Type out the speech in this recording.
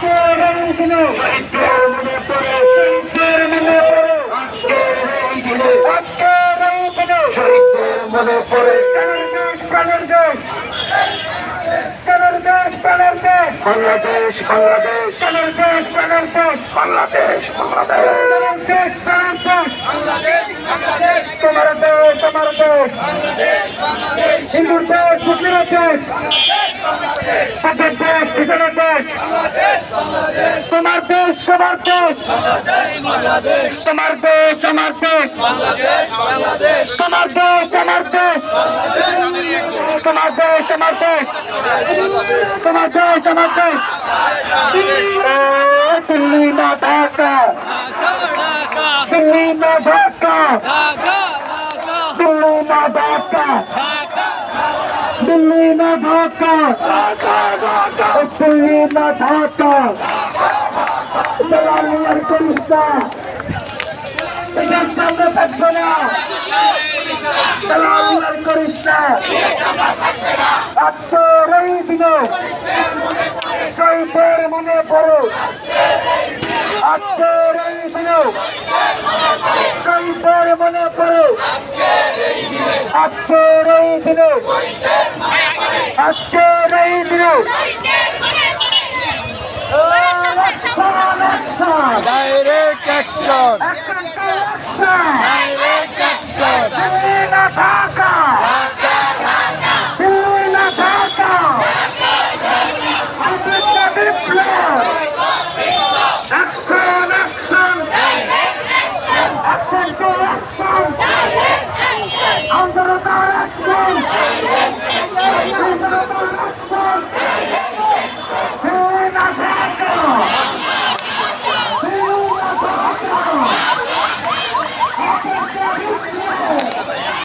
আজকের এই দিনে শহীদদের মনে পড়ে শহীদদের মনে পড়ে আজকের এই দিনে আজকের এই দিনে শহীদদের মনে পড়ে জানের দেশ প্রাণের দেশ জানের দেশ প্রাণের দেশ বাংলাদেশ বাংলাদেশ জানের দেশ প্রাণের দেশ বাংলাদেশ বাংলাদেশ জানের দেশ প্রাণের দেশ বাংলাদেশ বাংলাদেশ তোমার দেশ আমার দেশ বাংলাদেশ বাংলাদেশ হিন্দুর দেশ মুসলিমের দেশ বাংলাদেশ দেশ কিষানের দেশ তোমার দেশ সবার দেশ তোমার দেশ আমার দেশ তোমার দেশ আমার দেশ তোমার দেশ আমার দেশ তোমার দেশ আমার দেশ দিল্লি না ঢাকা দিল্লি না ঢাকা দিল্লি না ঢাকা দিল্লি না ঢাকা দিল্লি না ঢাকা দালালি করিস না এটার সামনে থাকবে না দালালি করিস না আজকের এই দিনে শহীদের মনে পড়ে আজকের এই দিনে শহীদের মনে পড়ে আজকের এই দিনে আজকের এই দিনে Direct action! Direct action!